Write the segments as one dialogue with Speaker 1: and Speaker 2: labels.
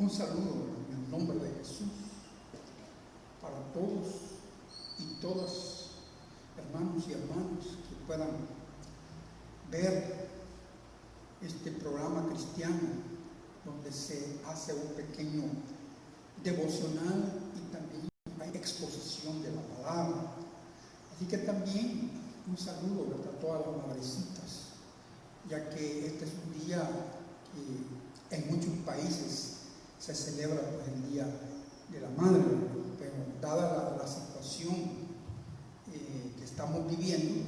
Speaker 1: Un saludo en el nombre de Jesús para todos y todas, hermanos y hermanas, que puedan ver este programa cristiano donde se hace un pequeño devocional y también hay exposición de la palabra. Así que también un saludo a todas las madrecitas, ya que este es un día que en muchos países se celebra el Día de la Madre, pero dada la situación que estamos viviendo,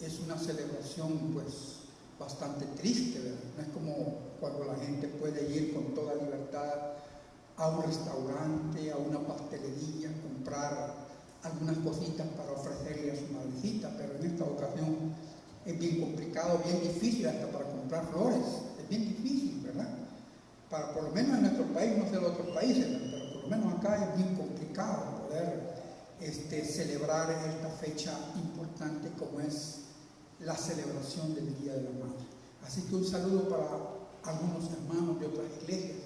Speaker 1: es una celebración pues bastante triste, ¿verdad? No es como cuando la gente puede ir con toda libertad a un restaurante, a una pastelería, comprar algunas cositas para ofrecerle a su madrecita, pero en esta ocasión es bien complicado, bien difícil hasta para comprar flores, es bien difícil, ¿verdad? Por lo menos en nuestro país, no sé en otros países, pero por lo menos acá es bien complicado poder celebrar esta fecha importante como es la celebración del Día de la Madre. Así que un saludo para algunos hermanos de otras iglesias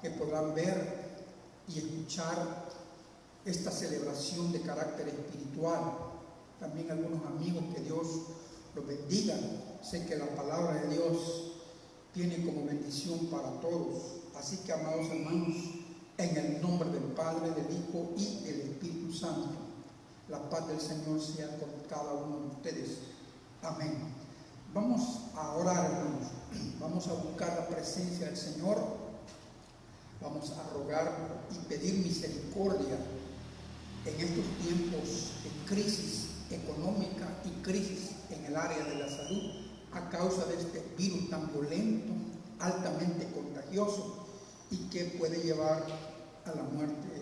Speaker 1: que podrán ver y escuchar esta celebración de carácter espiritual. También algunos amigos, que Dios los bendiga. Sé que la palabra de Dios viene como bendición para todos. Así que, amados hermanos, en el nombre del Padre, del Hijo y del Espíritu Santo, la paz del Señor sea con cada uno de ustedes. Amén. Vamos a orar, hermanos. Vamos a buscar la presencia del Señor. Vamos a rogar y pedir misericordia en estos tiempos de crisis económica y crisis en el área de la salud a causa de este virus tan violento, altamente contagioso y que puede llevar a la muerte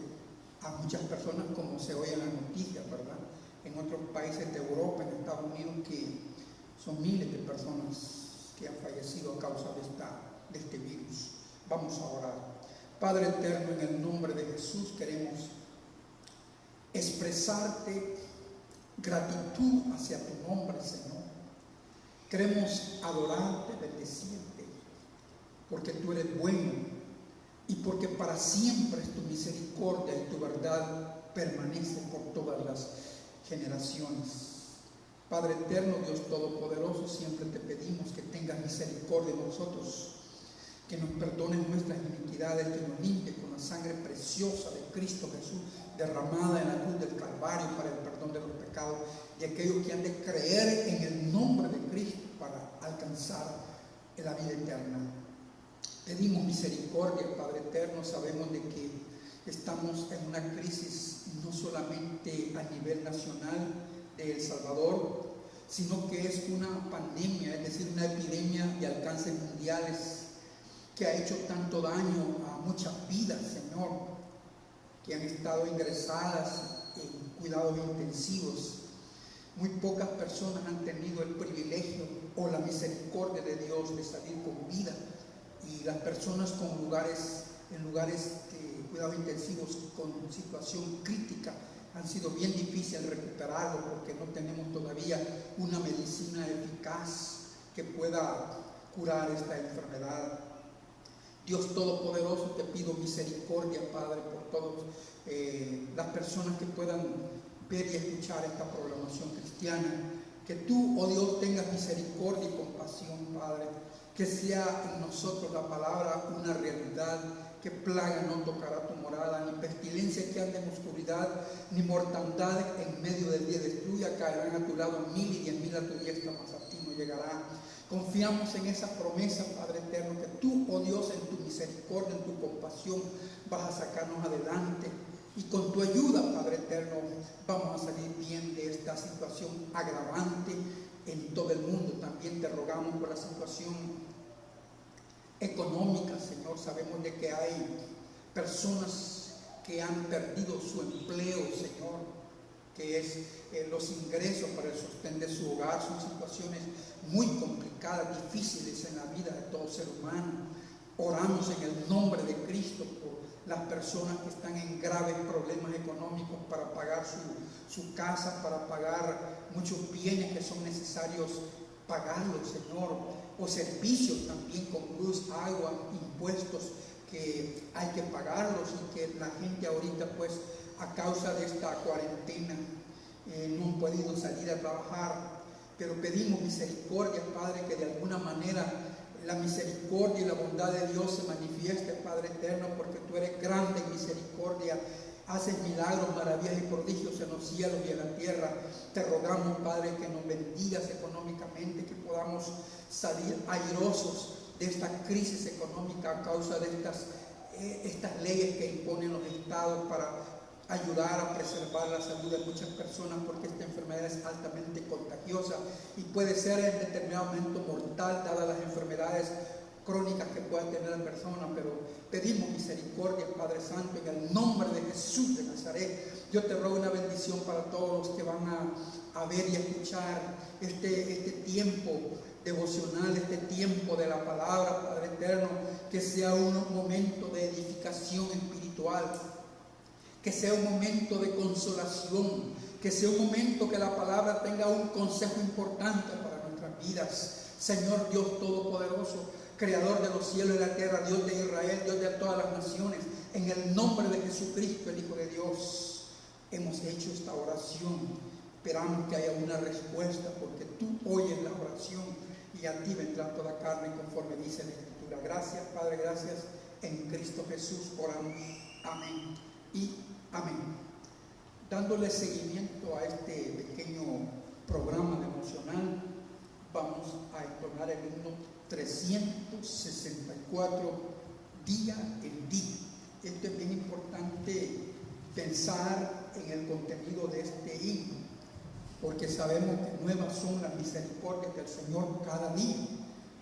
Speaker 1: a muchas personas, como se oye en las noticias, ¿verdad? En otros países de Europa, en Estados Unidos, que son miles de personas que han fallecido a causa de este virus. Vamos a orar. Padre eterno, en el nombre de Jesús queremos expresarte gratitud hacia tu nombre, Señor. Queremos adorarte, bendecirte, porque tú eres bueno y porque para siempre es tu misericordia y tu verdad permanece por todas las generaciones. Padre eterno, Dios todopoderoso, siempre te pedimos que tengas misericordia de nosotros, que nos perdones nuestras iniquidades, que nos limpie con la sangre preciosa de Cristo Jesús, derramada en la cruz del Calvario para el perdón de los pecados de aquellos que han de creer en el nombre de Cristo para alcanzar la vida eterna. Pedimos misericordia, Padre eterno. Sabemos de que estamos en una crisis no solamente a nivel nacional de El Salvador, sino que es una pandemia, es decir, una epidemia de alcances mundiales que ha hecho tanto daño a muchas vidas, Señor, que han estado ingresadas en cuidados intensivos. Muy pocas personas han tenido el privilegio o la misericordia de Dios de salir con vida, y las personas en lugares de cuidados intensivos con situación crítica han sido bien difíciles recuperarlo, porque no tenemos todavía una medicina eficaz que pueda curar esta enfermedad. Dios Todopoderoso, te pido misericordia, Padre, por todas las personas que puedan ver y escuchar esta programación cristiana. Que tú, oh Dios, tengas misericordia y compasión, Padre. Que sea en nosotros la palabra una realidad, que plaga no tocará tu morada, ni pestilencia que ande en oscuridad, ni mortandad en medio del día destruya. Caerán a tu lado 1000 y 10.000 a tu diestra, mas a ti no llegará. Confiamos en esa promesa, Padre eterno, que tú, oh Dios, en tu misericordia, en tu compasión, vas a sacarnos adelante. Y con tu ayuda, Padre eterno, vamos a salir bien de esta situación agravante en todo el mundo. También te rogamos por la situación económica, Señor. Sabemos de que hay personas que han perdido su empleo, Señor, que es los ingresos para el sostén de su hogar. Son situaciones muy complicadas, difíciles en la vida de todo ser humano. Oramos en el nombre de Cristo por las personas que están en graves problemas económicos para pagar su casa, para pagar muchos bienes que son necesarios pagarlos, Señor, o servicios también con luz, agua, impuestos que hay que pagarlos y que la gente ahorita pues a causa de esta cuarentena no han podido salir a trabajar. Pero pedimos misericordia, Padre, que de alguna manera la misericordia y la bondad de Dios se manifieste, Padre eterno, porque tú eres grande en misericordia. Haces milagros, maravillas y prodigios en los cielos y en la tierra. Te rogamos, Padre, que nos bendigas económicamente, que podamos salir airosos de esta crisis económica a causa de estas leyes que imponen los estados para ayudar a preservar la salud de muchas personas, porque esta enfermedad es altamente contagiosa y puede ser en determinado momento mortal, dadas las enfermedades crónicas que pueda tener la persona. Pero pedimos misericordia, Padre Santo, en el nombre de Jesús de Nazaret. Yo te ruego una bendición para todos los que van a ver y a escuchar este tiempo devocional, este tiempo de la palabra, Padre eterno, que sea un momento de edificación espiritual, que sea un momento de consolación, que sea un momento que la palabra tenga un consejo importante para nuestras vidas. Señor Dios Todopoderoso, Creador de los cielos y la tierra, Dios de Israel, Dios de todas las naciones, en el nombre de Jesucristo, el Hijo de Dios, hemos hecho esta oración. Esperamos que haya una respuesta, porque tú oyes la oración y a ti vendrá toda carne, conforme dice la Escritura. Gracias, Padre, gracias. En Cristo Jesús oramos. Amén y amén. Dándole seguimiento a este pequeño programa devocional, vamos a entonar el himno 364, día en día. Esto es bien importante pensar en el contenido de este himno, porque sabemos que nuevas son las misericordias del Señor cada día,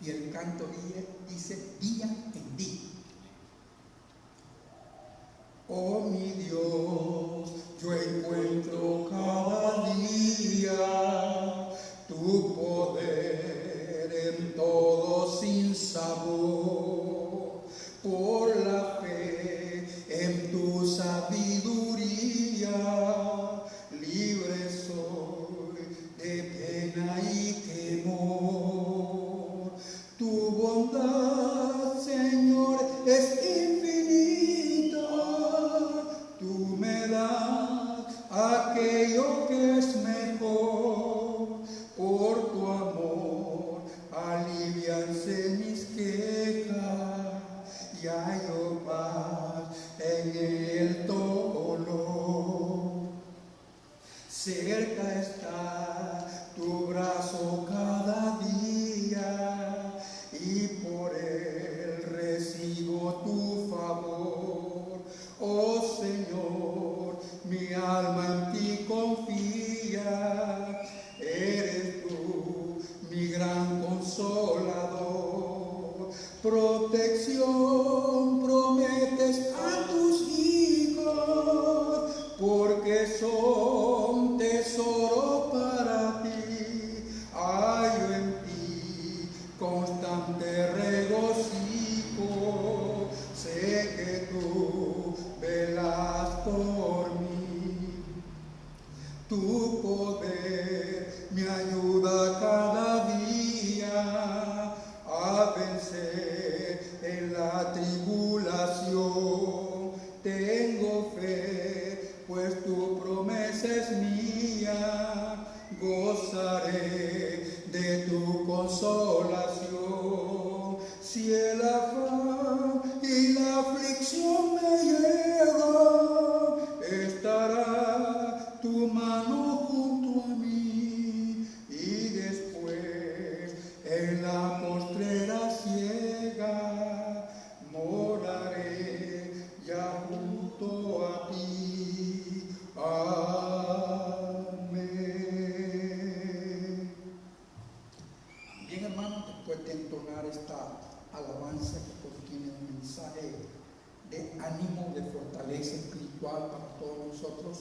Speaker 1: y el canto dice día en día. Oh mi Dios, yo encuentro cada día tu poder en todo sin sabor, por la fe en tu sabiduría, libre soy de pena y temor. Tu bondad, Señor, es infinita, tú me das aquello que es mejor, por tu amor alivianse mis quejas y hallo paz en el dolor. Cerca está tu brazo cada día y por él recibo tu favor. Oh Señor, mi alma en ti confía, eres tú mi gran consolador. Protección prometes a tus hijos, porque son tesoro para ti. Hallo en ti constante regocijo, sé que tú velas por mí. Tu poder me ayuda cada día a vencer en la tribulación. Tengo fe, pues tu promesa es mía, gozaré de tu consolación. Si el afán y la aflicción me llegan, estará tu mano junto a mí, y después en la postrera ciega moraré ya junto a ti. Amén. Bien, hermanos, después de entonar esta alabanza que contiene un mensaje de ánimo, de fortaleza espiritual para todos nosotros,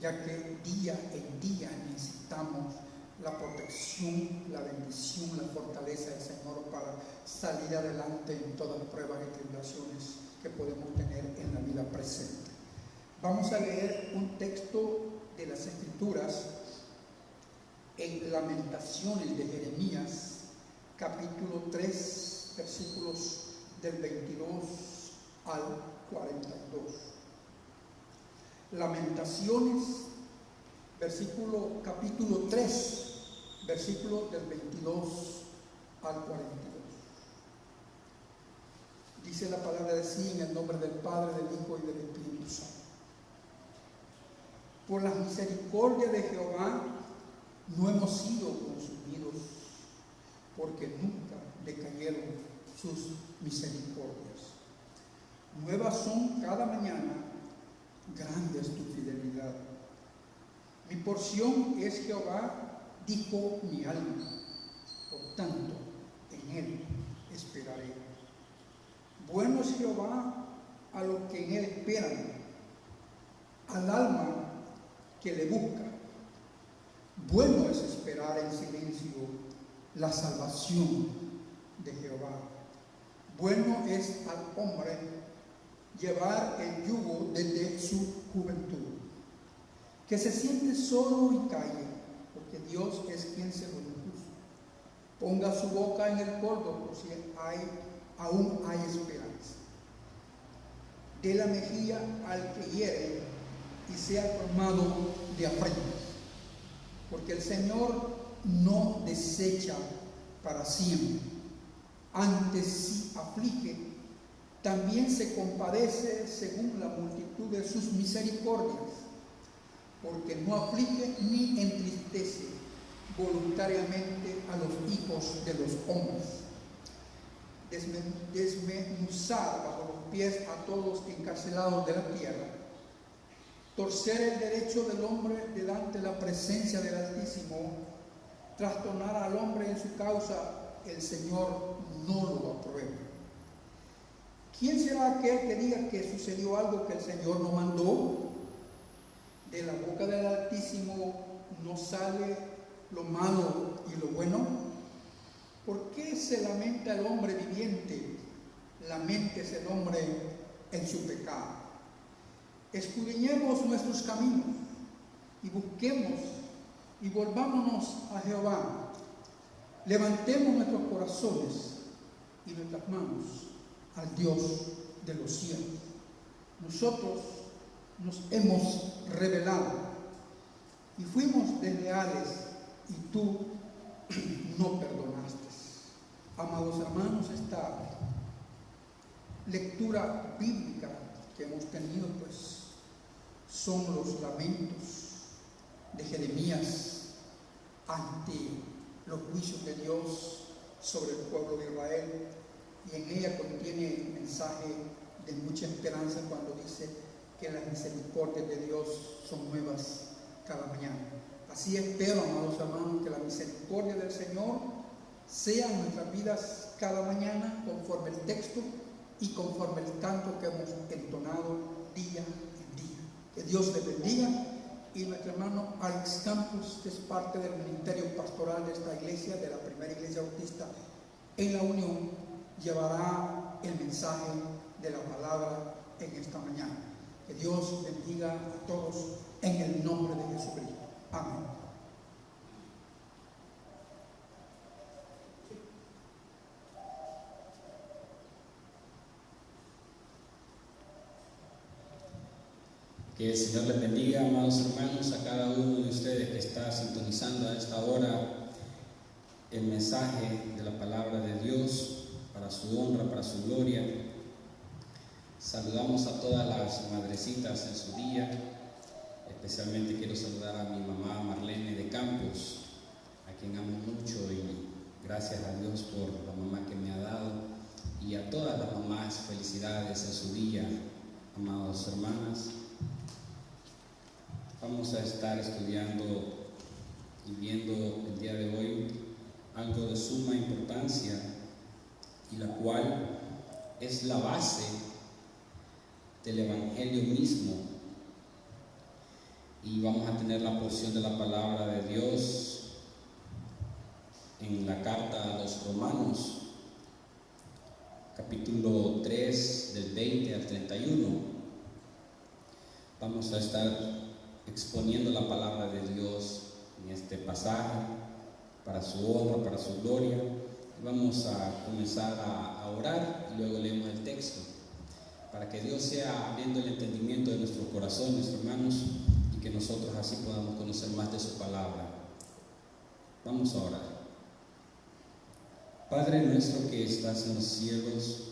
Speaker 1: ya que día en día necesitamos la protección, la bendición, la fortaleza del Señor para salir adelante en todas las pruebas y tribulaciones que podemos tener en la vida presente. Vamos a leer un texto de las Escrituras en Lamentaciones de Jeremías, capítulo 3, versículos del 22 al 42. Lamentaciones, capítulo 3, versículo del 22 al 42. Dice la palabra de sí en el nombre del Padre, del Hijo y del Espíritu Santo. Por la misericordia de Jehová no hemos sido consumidos, porque nunca decayeron sus misericordias. Nuevas son cada mañana, grande es tu fidelidad. Mi porción es Jehová, dijo mi alma, por tanto en él esperaré. Bueno es Jehová a los que en él esperan, al alma que le busca. Bueno es esperar en silencio la salvación de Jehová. Bueno es al hombre llevar el yugo desde su juventud, que se siente solo y calle, porque Dios es quien se lo impuso. Ponga su boca en el polvo, por si aún hay esperanza. Dé la mejilla al que hiere y sea colmado de afrentas, porque el Señor no desecha para siempre, antes sí aflige, también se compadece según la multitud de sus misericordias, porque no aflige ni entristece voluntariamente a los hijos de los hombres. Desmenuzar bajo los pies a todos encarcelados de la tierra, torcer el derecho del hombre delante de la presencia del Altísimo, trastornar al hombre en su causa, el Señor no lo aprueba. ¿Quién será aquel que diga que sucedió algo que el Señor no mandó? De la boca del Altísimo no sale lo malo y lo bueno. ¿Por qué se lamenta el hombre viviente? Laméntese el hombre en su pecado. Escudriñemos nuestros caminos y busquemos y volvámonos a Jehová. Levantemos nuestros corazones y nuestras manos al Dios de los cielos. Nosotros nos hemos rebelado y fuimos desleales y tú no perdonaste. Amados hermanos, esta lectura bíblica que hemos tenido, pues, son los lamentos de Jeremías ante los juicios de Dios sobre el pueblo de Israel, y en ella contiene un mensaje de mucha esperanza cuando dice que las misericordias de Dios son nuevas cada mañana. Así espero, amados hermanos, que la misericordia del Señor sea en nuestras vidas cada mañana, conforme el texto y conforme el canto que hemos entonado día en día. Que Dios les bendiga. Y nuestro hermano Alex Campos, que es parte del ministerio pastoral de esta iglesia, de la primera iglesia bautista en la Unión, llevará el mensaje de la palabra en esta mañana. Que Dios bendiga a todos en el nombre de Jesucristo. Amén.
Speaker 2: Que el Señor les bendiga, amados hermanos, a cada uno de ustedes que está sintonizando a esta hora el mensaje de la palabra de Dios para su honra, para su gloria. Saludamos a todas las madrecitas en su día. Especialmente quiero saludar a mi mamá Marlene de Campos, a quien amo mucho y gracias a Dios por la mamá que me ha dado, y a todas las mamás, felicidades en su día, amados hermanas. Vamos a estar estudiando y viendo el día de hoy algo de suma importancia, y la cual es la base del Evangelio mismo. Y vamos a tener la porción de la palabra de Dios en la carta a los Romanos, capítulo 3, del 20 al 31. Vamos a estar exponiendo la palabra de Dios en este pasaje para su honra, para su gloria. Y vamos a comenzar a orar y luego leemos el texto para para que Dios sea abriendo el entendimiento de nuestros corazones, hermanos, y que nosotros así podamos conocer más de su palabra. Vamos a orar. Padre nuestro que estás en los cielos,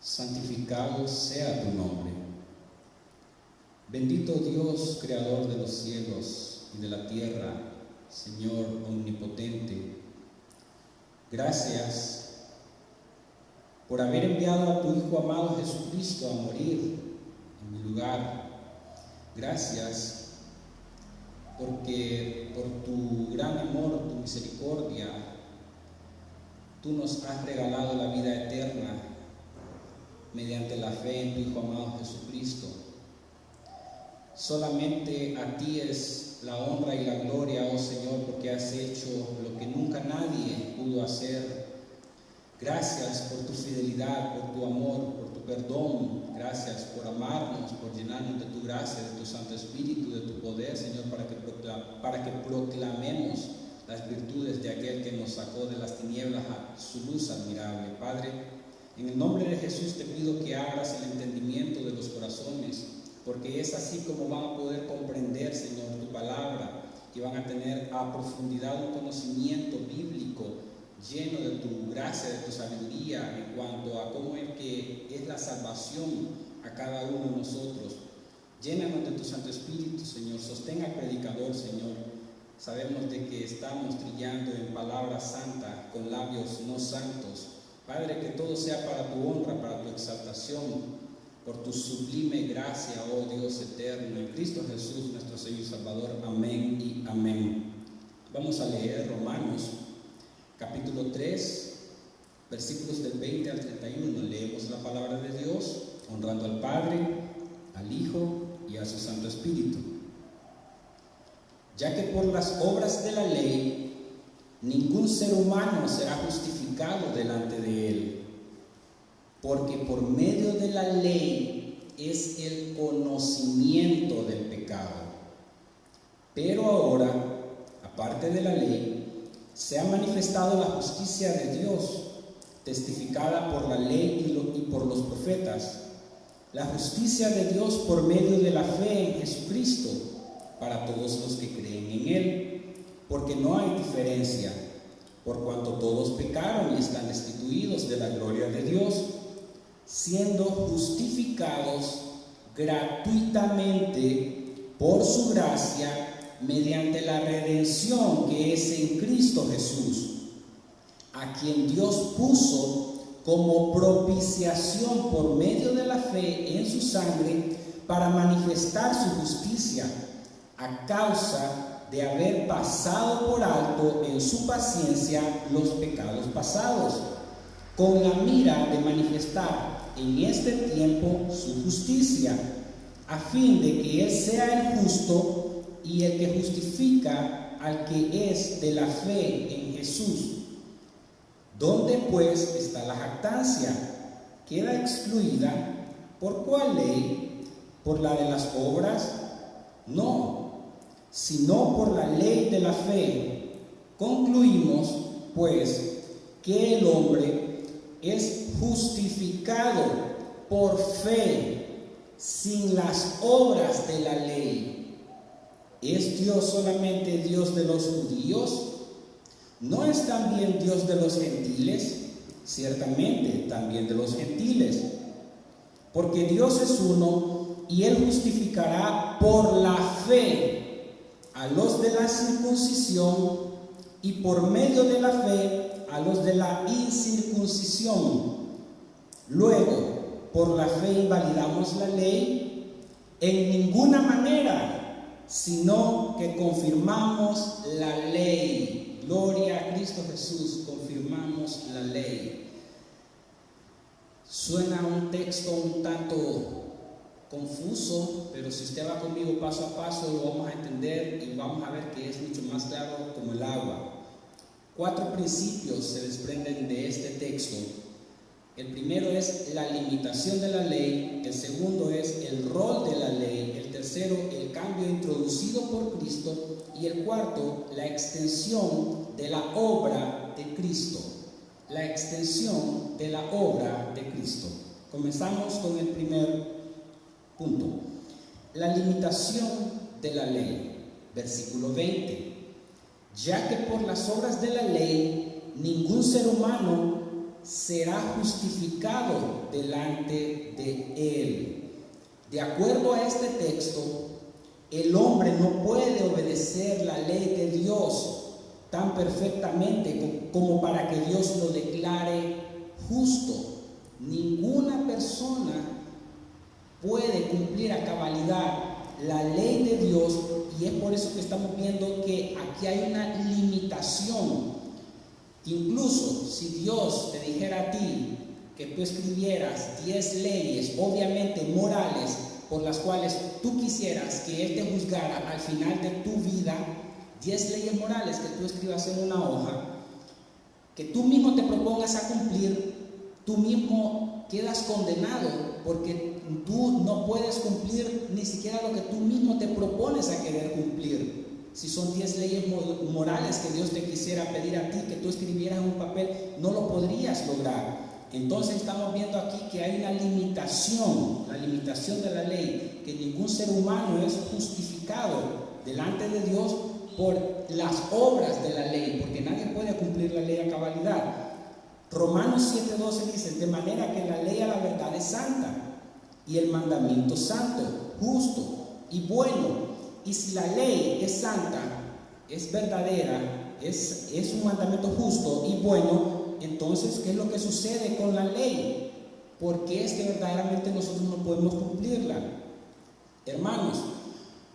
Speaker 2: santificado sea tu nombre. Bendito Dios, creador de los cielos y de la tierra, Señor omnipotente, gracias por haber enviado a tu Hijo amado Jesucristo a morir en mi lugar. Gracias porque por tu gran amor, tu misericordia, tú nos has regalado la vida eterna mediante la fe en tu Hijo amado Jesucristo. Solamente a ti es la honra y la gloria, oh Señor, porque has hecho lo que nunca nadie pudo hacer. Gracias por tu fidelidad, por tu amor, por tu perdón. Gracias por amarnos, por llenarnos de tu gracia, de tu Santo Espíritu, de tu poder, Señor, para que proclamemos las virtudes de aquel que nos sacó de las tinieblas a su luz admirable. Padre, en el nombre de Jesús te pido que abras el entendimiento de los corazones, porque es así como van a poder comprender, Señor, tu palabra, que van a tener a profundidad un conocimiento bíblico lleno de tu gracia, de tu sabiduría en cuanto a cómo es que es la salvación a cada uno de nosotros. Llénanos de tu Santo Espíritu, Señor. Sostén al predicador, Señor. Sabemos de que estamos trillando en palabra santa con labios no santos. Padre, que todo sea para tu honra, para tu exaltación, por tu sublime gracia, oh Dios eterno, en Cristo Jesús, nuestro Señor y Salvador. Amén y amén. Vamos a leer Romanos, capítulo 3, versículos del 20 al 31. Leemos la palabra de Dios, honrando al Padre, al Hijo y a su Santo Espíritu. Ya que por las obras de la ley, ningún ser humano será justificado delante de él, porque por medio de la ley es el conocimiento del pecado. Pero ahora, aparte de la ley, se ha manifestado la justicia de Dios, testificada por la ley y por los profetas, la justicia de Dios por medio de la fe en Jesucristo, para todos los que creen en Él, porque no hay diferencia, por cuanto todos pecaron y están destituidos de la gloria de Dios, siendo justificados gratuitamente por su gracia mediante la redención que es en Cristo Jesús, a quien Dios puso como propiciación por medio de la fe en su sangre para manifestar su justicia, a causa de haber pasado por alto en su paciencia los pecados pasados, con la mira de manifestar en este tiempo su justicia, a fin de que Él sea el justo y el que justifica al que es de la fe en Jesús. ¿Dónde pues está la jactancia? ¿Queda excluida? ¿Por cuál ley? ¿Por la de las obras? No, sino por la ley de la fe. Concluimos, pues, que el hombre es justificado por fe sin las obras de la ley. ¿Es Dios solamente Dios de los judíos? ¿No es también Dios de los gentiles? Ciertamente, también de los gentiles. Porque Dios es uno y Él justificará por la fe a los de la circuncisión y por medio de la fe a los de la incircuncisión. Luego, por la fe invalidamos la ley en ninguna manera, sino que confirmamos la ley. Gloria a Cristo Jesús, confirmamos la ley. Suena un texto un tanto confuso, pero si usted va conmigo paso a paso lo vamos a entender y vamos a ver que es mucho más claro como el agua. 4 principios se desprenden de este texto. El primero es la limitación de la ley, el segundo es el rol de la ley, el tercero el cambio introducido por Cristo y el cuarto la extensión de la obra de Cristo. La extensión de la obra de Cristo. Comenzamos con el primer punto. La limitación de la ley. Versículo 20. Ya que por las obras de la ley ningún ser humano será justificado delante de él. De acuerdo a este texto, el hombre no puede obedecer la ley de Dios tan perfectamente como para que Dios lo declare justo. Ninguna persona puede cumplir a cabalidad la ley de Dios, y es por eso que estamos viendo que aquí hay una limitación. Incluso si Dios te dijera a ti que tú escribieras 10 leyes, obviamente morales, por las cuales tú quisieras que Él te juzgara al final de tu vida, 10 leyes morales que tú escribas en una hoja, que tú mismo te propongas a cumplir, tú mismo quedas condenado, porque tú no puedes cumplir ni siquiera lo que tú mismo te propones a querer cumplir. Si son 10 leyes morales que Dios te quisiera pedir a ti que tú escribieras en un papel, no lo podrías lograr. Entonces estamos viendo aquí que hay una limitación, la limitación de la ley, que ningún ser humano es justificado delante de Dios por las obras de la ley, porque nadie puede cumplir la ley a cabalidad. Romanos 7:12 dice: de manera que la ley a la verdad es santa, y el mandamiento santo, justo y bueno. Y si la ley es santa, es verdadera, es un mandamiento justo y bueno, entonces, ¿qué es lo que sucede con la ley? ¿Por qué es que verdaderamente nosotros no podemos cumplirla? Hermanos,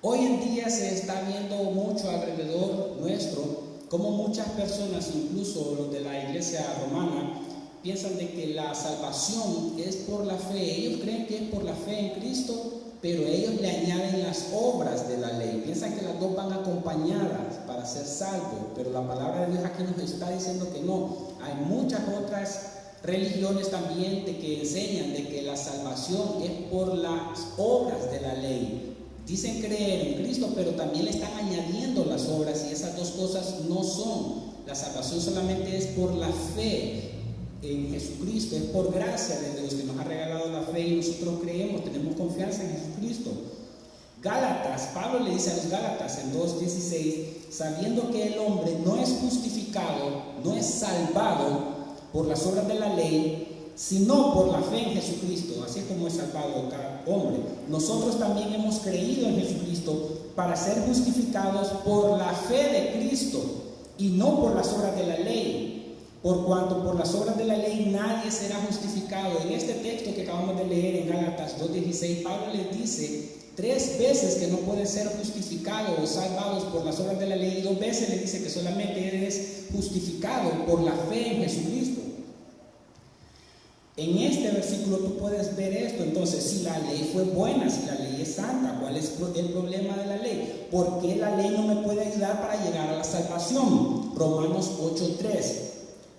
Speaker 2: hoy en día se está viendo mucho alrededor nuestro como muchas personas, incluso los de la iglesia romana, piensan de que la salvación es por la fe. Ellos creen que es por la fe en Cristo, pero ellos le añaden las obras de la ley. Piensan que las dos van acompañadas para ser salvos, pero la palabra de Dios aquí nos está diciendo que no. Hay muchas otras religiones también que enseñan de que la salvación es por las obras de la ley. Dicen creer en Cristo, pero también le están añadiendo las obras, y esas dos cosas no son. La salvación solamente es por la fe en Jesucristo, es por gracia de Dios que nos ha regalado la fe y nosotros creemos, tenemos confianza en Jesucristo. Gálatas, Pablo le dice a los Gálatas en 2:16: sabiendo que el hombre no es justificado, no es salvado por las obras de la ley, sino por la fe en Jesucristo, así como es salvado cada hombre. Nosotros también hemos creído en Jesucristo para ser justificados por la fe de Cristo y no por las obras de la ley. Por cuanto por las obras de la ley nadie será justificado. En este texto que acabamos de leer en Gálatas 2:16, Pablo les dice 3 veces que no pueden ser justificados o salvados por las obras de la ley, y 2 veces le dice que solamente eres justificado por la fe en Jesucristo. En este versículo tú puedes ver esto. Entonces, si la ley fue buena, si la ley es santa, ¿cuál es el problema de la ley? ¿Por qué la ley no me puede ayudar para llegar a la salvación? Romanos 8:3: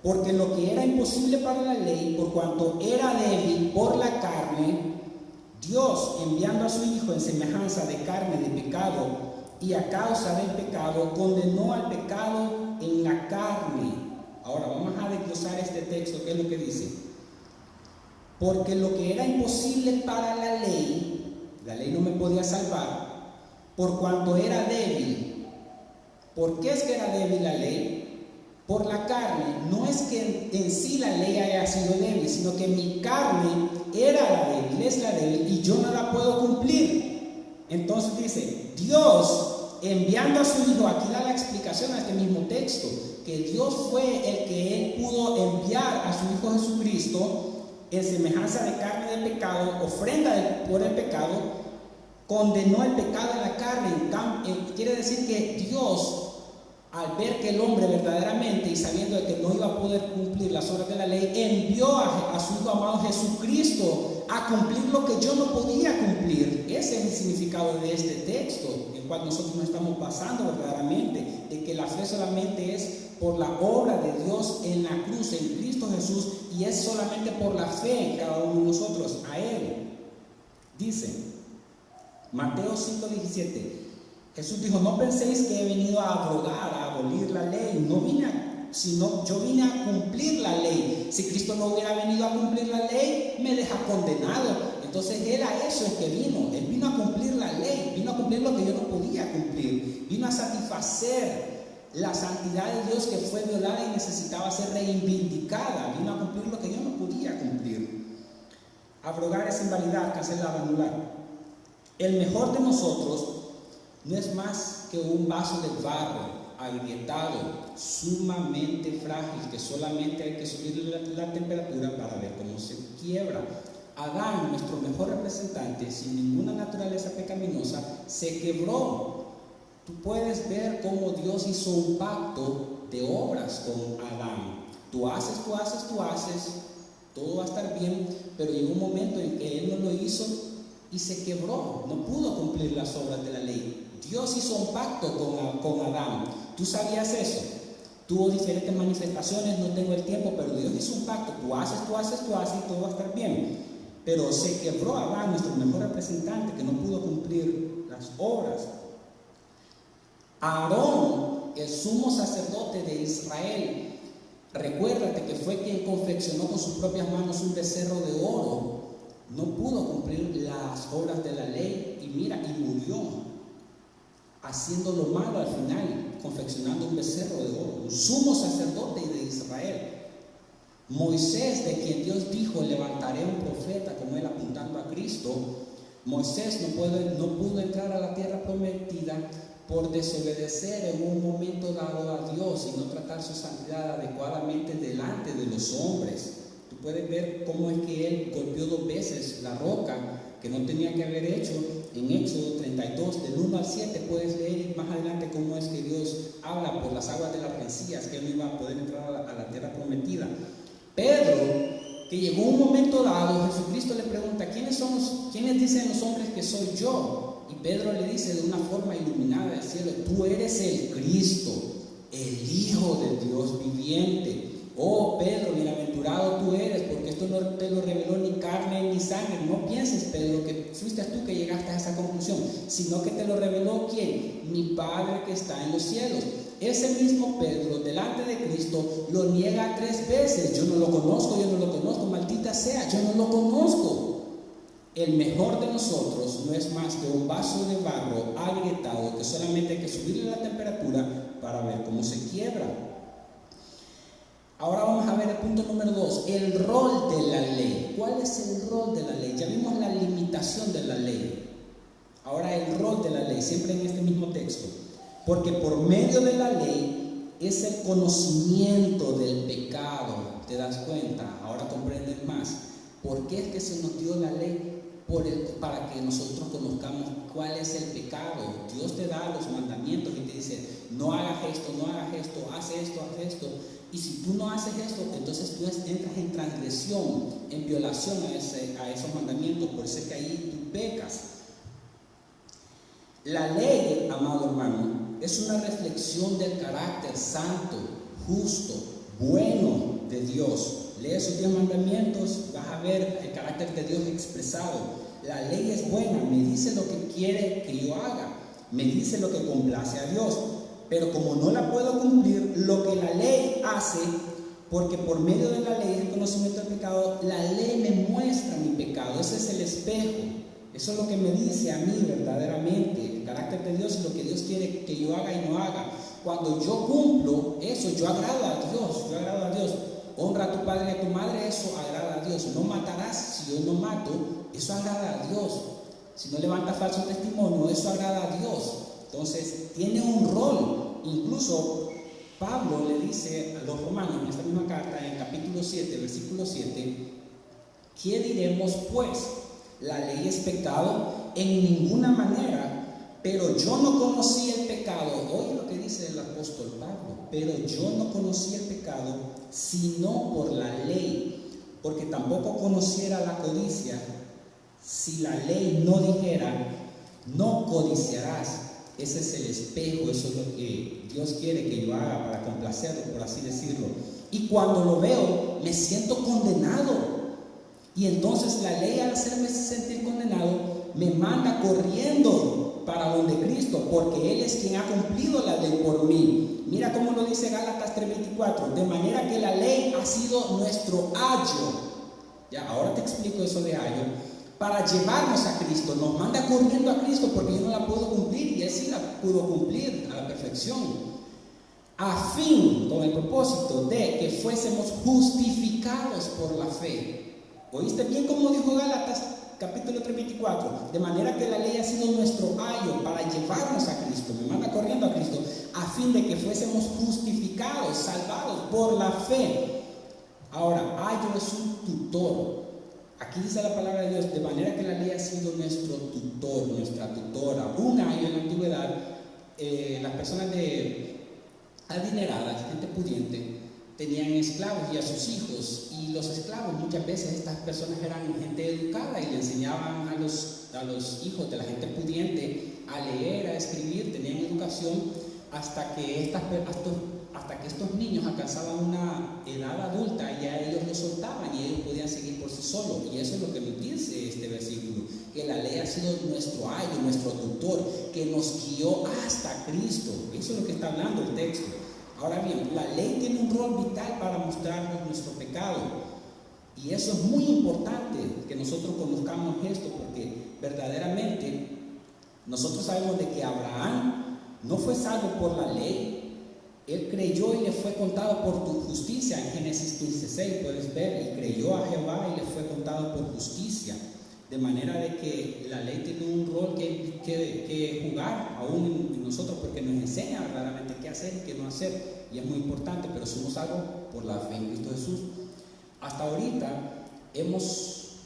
Speaker 2: porque lo que era imposible para la ley, por cuanto era débil por la carne, Dios, enviando a su Hijo en semejanza de carne de pecado, y a causa del pecado, condenó al pecado en la carne. Ahora vamos a desglosar este texto. ¿Qué es lo que dice? Porque lo que era imposible para la ley no me podía salvar, por cuanto era débil. ¿Por qué es que era débil la ley? Por la carne. No es que en sí la ley haya sido débil, sino que mi carne era la débil, es la débil, y yo no la puedo cumplir. Entonces dice, Dios enviando a su Hijo, aquí da la explicación a este mismo texto, que Dios fue el que Él pudo enviar a su Hijo Jesucristo en semejanza de carne de pecado, ofrenda por el pecado, condenó el pecado en la carne. Quiere decir que Dios, al ver que el hombre verdaderamente, y sabiendo de que no iba a poder cumplir las obras de la ley, envió a su Hijo amado Jesucristo a cumplir lo que yo no podía cumplir. Ese es el significado de este texto, en cual nosotros nos estamos basando verdaderamente, de que la fe solamente es por la obra de Dios en la cruz, en Cristo Jesús, y es solamente por la fe en cada uno de nosotros, a Él. Dice Mateo 5:17: Jesús dijo, no penséis que he venido a abrogar, a abolir la ley. No vine sino yo vine a cumplir la ley. Si Cristo no hubiera venido a cumplir la ley, me deja condenado. Entonces Él a eso es que vino. Él vino a cumplir la ley, vino a cumplir lo que yo no podía cumplir, vino a satisfacer la santidad de Dios que fue violada y necesitaba ser reivindicada, vino a cumplir lo que yo no podía cumplir. Abrogar es invalidar, cancelar, anular. El mejor de nosotros no es más que un vaso de barro agrietado, sumamente frágil, que solamente hay que subir la temperatura para ver cómo se quiebra. Adán, nuestro mejor representante, sin ninguna naturaleza pecaminosa, se quebró. Tú puedes ver cómo Dios hizo un pacto de obras con Adán. Tú haces, todo va a estar bien, pero llegó un momento en que Él no lo hizo y se quebró, no pudo cumplir las obras de la ley. Dios hizo un pacto con Adán. ¿Tú sabías eso? Tuvo diferentes manifestaciones, no tengo el tiempo, pero Dios hizo un pacto. Tú haces y todo va a estar bien. Pero se quebró Adán, nuestro mejor representante, que no pudo cumplir las obras. Aarón, el sumo sacerdote de Israel, recuérdate que fue quien confeccionó con sus propias manos un becerro de oro. No pudo cumplir las obras de la ley y murió haciendo lo malo al final, confeccionando un becerro de oro, un sumo sacerdote de Israel. Moisés, de quien Dios dijo, levantaré un profeta como él, apuntando a Cristo. Moisés no pudo entrar a la tierra prometida por desobedecer en un momento dado a Dios y no tratar su santidad adecuadamente delante de los hombres. Tú puedes ver cómo es que él golpeó 2 veces la roca que no tenía que haber hecho. En Éxodo 32, del 1 al 7, puedes leer más adelante cómo es que Dios habla por las aguas de las rencillas, que él no iba a poder entrar a la tierra prometida. Pedro, que llegó un momento dado, Jesucristo le pregunta, ¿quiénes dicen los hombres que soy yo? Y Pedro le dice de una forma iluminada del cielo, tú eres el Cristo, el Hijo de Dios viviente. Oh Pedro, bienaventurado tú eres, porque esto no te lo reveló ni carne ni sangre. No pienses, Pedro, que fuiste tú que llegaste a esa conclusión, sino que te lo reveló ¿quién? Mi Padre que está en los cielos. Ese mismo Pedro, delante de Cristo, lo niega 3 veces. Yo no lo conozco, maldita sea, yo no lo conozco. El mejor de nosotros no es más que un vaso de barro agrietado que solamente hay que subirle la temperatura para ver cómo se quiebra. Ahora vamos a ver el punto número 2, el rol de la ley. ¿Cuál es el rol de la ley? Ya vimos la limitación de la ley. Ahora el rol de la ley, siempre en este mismo texto. Porque por medio de la ley es el conocimiento del pecado. ¿Te das cuenta? Ahora comprendes más. ¿Por qué es que se nos dio la ley? Para que nosotros conozcamos cuál es el pecado. Dios te da los mandamientos y te dice, no hagas esto, haz esto. Y si tú no haces esto, entonces tú entras en transgresión, en violación a esos mandamientos. Por eso es que ahí tú pecas. La ley, amado hermano, es una reflexión del carácter santo, justo, bueno de Dios. Lee esos 10 mandamientos, vas a ver el carácter de Dios expresado. La ley es buena, me dice lo que quiere que yo haga, me dice lo que complace a Dios. Pero como no la puedo cumplir, lo que la ley hace, porque por medio de la ley es el conocimiento del pecado, la ley me muestra mi pecado. Ese es el espejo. Eso es lo que me dice a mí verdaderamente el carácter de Dios y lo que Dios quiere que yo haga y no haga. Cuando yo cumplo eso, yo agrado a Dios. Honra a tu padre y a tu madre, eso agrada a Dios. No matarás, si yo no mato, eso agrada a Dios. Si no levantas falso testimonio, eso agrada a Dios. Entonces, tiene un rol. Incluso Pablo le dice a los romanos en esta misma carta, en el capítulo 7, versículo 7, ¿qué diremos pues? ¿La ley es pecado? En ninguna manera, pero yo no conocí el pecado. Oye lo que dice el apóstol Pablo, pero yo no conocí el pecado sino por la ley, porque tampoco conociera la codicia si la ley no dijera, no codiciarás. Ese es el espejo, eso es lo que Dios quiere que yo haga para complacerlo, por así decirlo. Y cuando lo veo, me siento condenado. Y entonces la ley, al hacerme sentir condenado, me manda corriendo para donde Cristo, porque Él es quien ha cumplido la ley por mí. Mira cómo lo dice Gálatas 3:24, de manera que la ley ha sido nuestro ayo. Ya, ahora te explico eso de ayo. Para llevarnos a Cristo, nos manda corriendo a Cristo porque yo no la puedo cumplir y Él sí la pudo cumplir a la perfección. A fin, con el propósito de que fuésemos justificados por la fe. ¿Oíste bien cómo dijo Gálatas capítulo 3:24? De manera que la ley ha sido nuestro ayo para llevarnos a Cristo, me manda corriendo a Cristo, a fin de que fuésemos justificados, salvados por la fe. Ahora, ayo es un tutor. Aquí dice la palabra de Dios, de manera que la ley ha sido nuestro tutor, nuestra tutora. Un ayo en la antigüedad, las personas adineradas, gente pudiente, tenían esclavos y a sus hijos, y los esclavos muchas veces estas personas eran gente educada y le enseñaban a los hijos de la gente pudiente a leer, a escribir, tenían educación hasta que estos niños alcanzaban una edad adulta y a ellos los soltaban y ellos podían seguir por sí solos. Y eso es lo que nos dice este versículo, que la ley ha sido nuestro ayo, nuestro tutor, que nos guió hasta Cristo. Eso es lo que está hablando el texto. Ahora bien, la ley tiene un rol vital para mostrarnos nuestro pecado. Y eso es muy importante que nosotros conozcamos esto, porque verdaderamente nosotros sabemos de que Abraham no fue salvo por la ley. Él creyó y le fue contado por tu justicia. En Génesis 15:6 puedes ver, y creyó a Jehová y le fue contado por justicia. De manera de que la ley tiene un rol que jugar aún en nosotros, porque nos enseña verdaderamente qué hacer y qué no hacer, y es muy importante, pero somos salvos por la fe en Cristo Jesús. Hasta ahorita hemos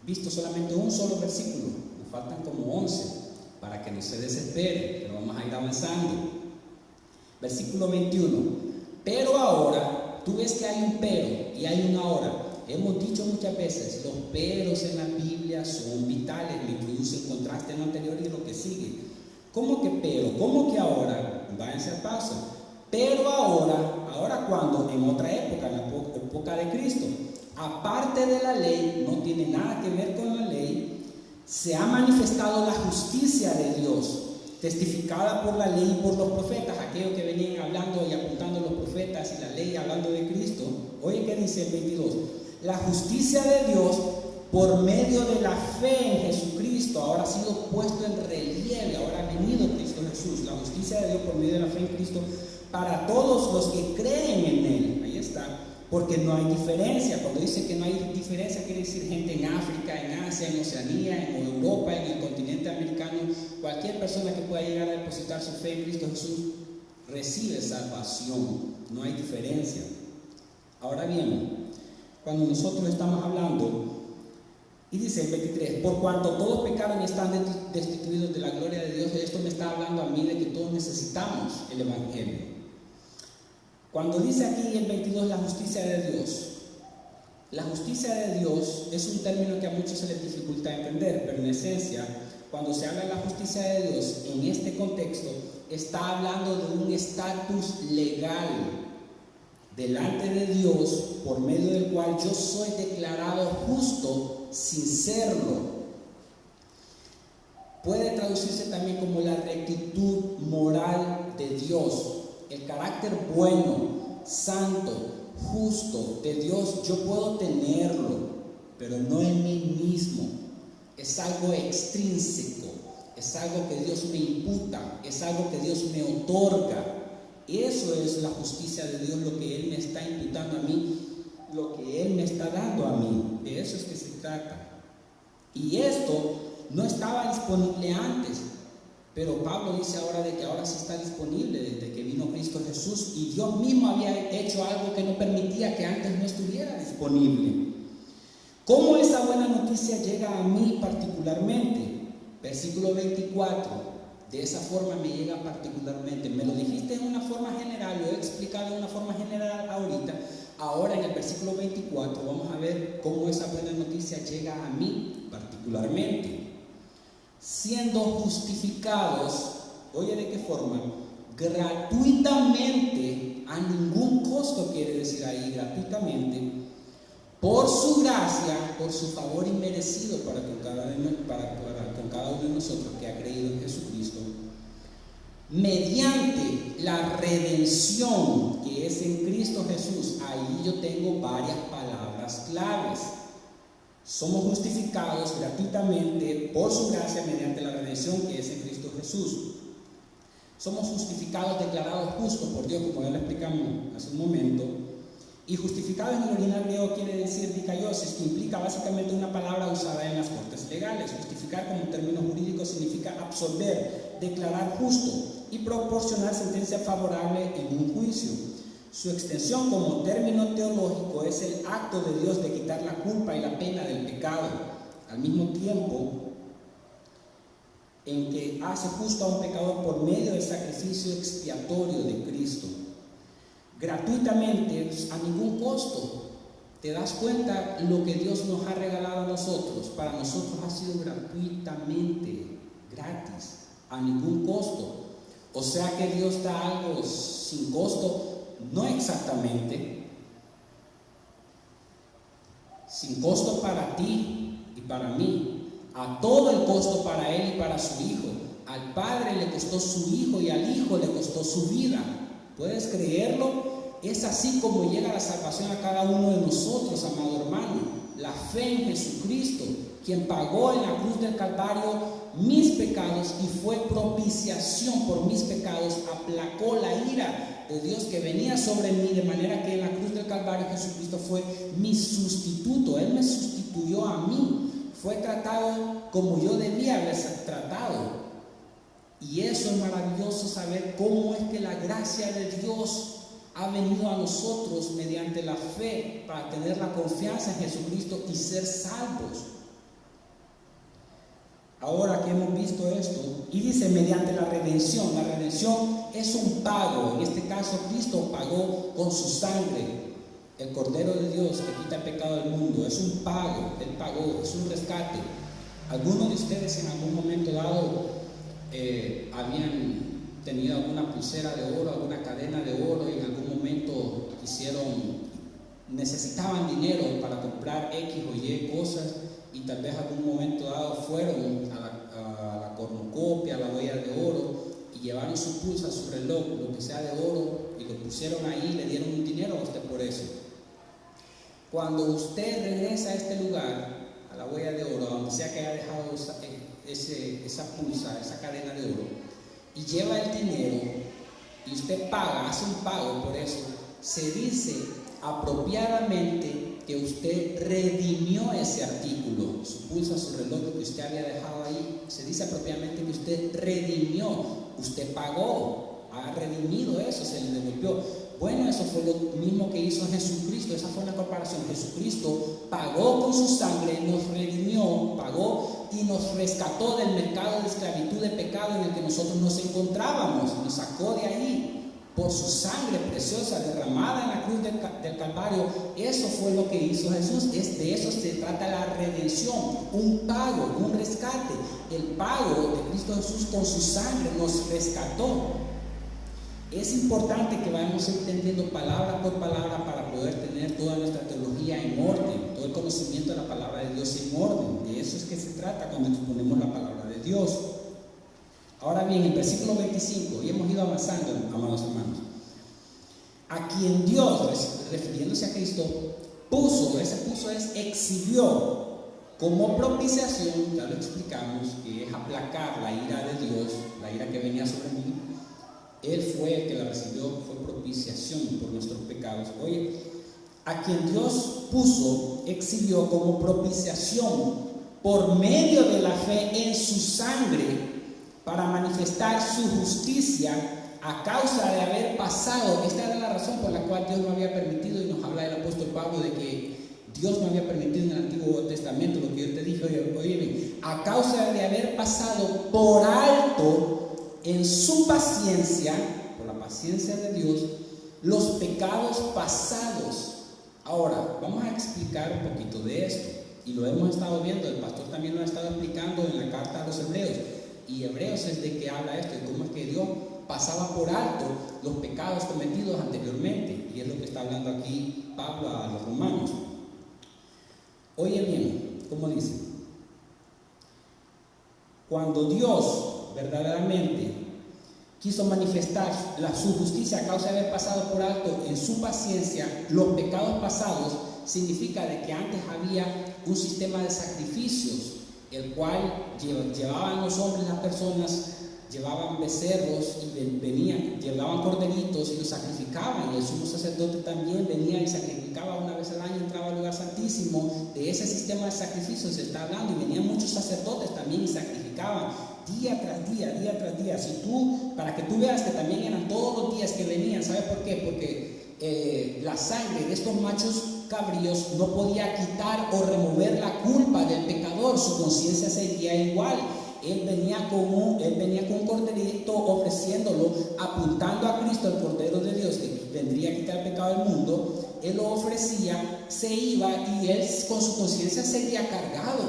Speaker 2: visto solamente un solo versículo, nos faltan como 11 para que no se desespere, pero vamos a ir avanzando. Versículo 21, pero ahora, tú ves que hay un pero y hay una ahora. Hemos dicho muchas veces, los peros en la Biblia son vitales, le introduce el contraste en lo anterior y lo que sigue. ¿Cómo que pero? ¿Cómo que ahora? Váyanse al paso. Pero ahora cuando, en otra época, en la época de Cristo, aparte de la ley, no tiene nada que ver con la ley, se ha manifestado la justicia de Dios, testificada por la ley y por los profetas, aquellos que venían hablando y apuntando los profetas y la ley hablando de Cristo. Oye, ¿qué dice el 22? La justicia de Dios por medio de la fe en Jesucristo ahora ha sido puesto en relieve, ahora ha venido Cristo Jesús. La justicia de Dios por medio de la fe en Cristo para todos los que creen en Él. Ahí está. Porque no hay diferencia. Cuando dice que no hay diferencia, quiere decir gente en África, en Asia, en Oceanía, en Europa, en el continente americano. Cualquier persona que pueda llegar a depositar su fe en Cristo Jesús recibe salvación. No hay diferencia. Ahora bien, cuando nosotros estamos hablando, y dice el 23, por cuanto todos pecaron y están destituidos de la gloria de Dios, esto me está hablando a mí de que todos necesitamos el Evangelio. Cuando dice aquí el 22 la justicia de Dios, la justicia de Dios es un término que a muchos se les dificulta entender, pero en esencia, cuando se habla de la justicia de Dios en este contexto, está hablando de un estatus legal delante de Dios por medio del cual yo soy declarado justo sin serlo. Puede traducirse también como la rectitud moral de Dios. El carácter bueno, santo, justo de Dios, yo puedo tenerlo, pero no en mí mismo. Es algo extrínseco, es algo que Dios me imputa, es algo que Dios me otorga. Eso es la justicia de Dios, lo que Él me está imputando a mí, lo que Él me está dando a mí. De eso es que se trata. Y esto no estaba disponible antes. Pero Pablo dice ahora de que ahora sí está disponible desde que vino Cristo Jesús, y Dios mismo había hecho algo que no permitía que antes no estuviera disponible. ¿Cómo esa buena noticia llega a mí particularmente? Versículo 24, de esa forma me llega particularmente. Me lo dijiste en una forma general, lo he explicado de una forma general ahorita. Ahora en el versículo 24 vamos a ver cómo esa buena noticia llega a mí particularmente. Siendo justificados, oye de qué forma, gratuitamente, a ningún costo, quiere decir ahí, gratuitamente, por su gracia, por su favor inmerecido para con cada uno de nosotros que ha creído en Jesucristo, mediante la redención que es en Cristo Jesús, ahí yo tengo varias palabras claves. Somos justificados gratuitamente por su gracia mediante la redención que es en Cristo Jesús. Somos justificados, declarados justos por Dios, como ya lo explicamos hace un momento. Y justificado en el original griego quiere decir dikaiosis, que implica básicamente una palabra usada en las cortes legales. Justificar como término jurídico significa absolver, declarar justo y proporcionar sentencia favorable en un juicio. Su extensión como término teológico es el acto de Dios de quitar la culpa y la pena del pecado, al mismo tiempo en que hace justo a un pecador por medio del sacrificio expiatorio de Cristo. Gratuitamente, a ningún costo. ¿Te das cuenta lo que Dios nos ha regalado a nosotros? Para nosotros ha sido gratuitamente, gratis, a ningún costo. O sea que Dios da algo sin costo, no exactamente. Sin costo para ti y para mí, a todo el costo para Él y para su Hijo. Al Padre le costó su Hijo y al Hijo le costó su vida. ¿Puedes creerlo? Es así como llega la salvación a cada uno de nosotros, amado hermano. La fe en Jesucristo, quien pagó en la cruz del Calvario mis pecados y fue propiciación por mis pecados, aplacó la ira de Dios que venía sobre mí, de manera que en la cruz del Calvario Jesucristo fue mi sustituto. Él me sustituyó a mí, fue tratado como yo debía haber tratado. Y eso es maravilloso, saber cómo es que la gracia de Dios ha venido a nosotros mediante la fe para tener la confianza en Jesucristo y ser salvos. Ahora que hemos visto esto, y dice mediante la redención es un pago. En este caso Cristo pagó con su sangre, el Cordero de Dios que quita el pecado del mundo. Es un pago, Él pagó, es un rescate. Algunos de ustedes en algún momento dado habían tenido alguna pulsera de oro, alguna cadena de oro, y en algún momento necesitaban dinero para comprar X o Y cosas, y tal vez en algún momento dado fueron a la cornucopia, a la huella de oro, y llevaron su pulsa, su reloj, lo que sea de oro, y lo pusieron ahí y le dieron un dinero a usted por eso. Cuando usted regresa a este lugar, a la huella de oro, donde sea que haya dejado esa pulsa, esa cadena de oro, y lleva el dinero y usted paga, hace un pago por eso, se dice apropiadamente que usted redimió ese artículo, su pulsa, su reloj, lo que usted había dejado ahí. Se dice apropiadamente que usted redimió, usted pagó, ha redimido eso, se le devolvió. Bueno, eso fue lo mismo que hizo Jesucristo. Esa fue una comparación. Jesucristo pagó con su sangre, nos redimió, pagó y nos rescató del mercado de esclavitud de pecado en el que nosotros nos encontrábamos. Nos sacó de ahí por su sangre preciosa derramada en la cruz del Calvario. Eso fue lo que hizo Jesús. De eso se trata la redención, un pago, un rescate. El pago de Cristo Jesús con su sangre nos rescató. Es importante que vayamos entendiendo palabra por palabra para poder tener toda nuestra teología en orden, todo el conocimiento de la palabra de Dios en orden. De eso es que se trata cuando exponemos la palabra de Dios. Ahora bien, el versículo 25, y hemos ido avanzando, amados hermanos. A quien Dios, refiriéndose a Cristo, exhibió como propiciación, ya lo explicamos, que es aplacar la ira de Dios, la ira que venía sobre mí. Él fue el que la recibió, fue propiciación por nuestros pecados. Oye, a quien Dios exhibió como propiciación por medio de la fe en su sangre para manifestar su justicia a causa de haber pasado. Esta era la razón por la cual Dios no había permitido, y nos habla el apóstol Pablo de que Dios no había permitido en el Antiguo Testamento lo que yo te dije. Oye, a causa de haber pasado por alto en su paciencia, por la paciencia de Dios, los pecados pasados. Ahora, vamos a explicar un poquito de esto, y lo hemos estado viendo, el pastor también lo ha estado explicando en la carta a los Hebreos, y Hebreos es de que habla esto, de cómo es que Dios pasaba por alto los pecados cometidos anteriormente, y es lo que está hablando aquí Pablo a los romanos. Oye bien, ¿cómo dice? Cuando Dios verdaderamente quiso manifestar su justicia a causa de haber pasado por alto en su paciencia los pecados pasados, significa de que antes había un sistema de sacrificios, el cual llevaban los hombres, las personas, llevaban becerros y llevaban corderitos y los sacrificaban, y el sumo sacerdote también venía y sacrificaba una vez al año, entraba al lugar santísimo. De ese sistema de sacrificios se está hablando, y venían muchos sacerdotes también y sacrificaban día tras día, día tras día. Para que tú veas que también eran todos los días que venían. ¿Sabes por qué? Porque la sangre de estos machos cabríos no podía quitar o remover la culpa del pecador. Su conciencia seguía igual. Él venía con un corderito ofreciéndolo, apuntando a Cristo, el Cordero de Dios, que vendría a quitar el pecado del mundo. Él lo ofrecía, se iba, y él con su conciencia seguía cargado.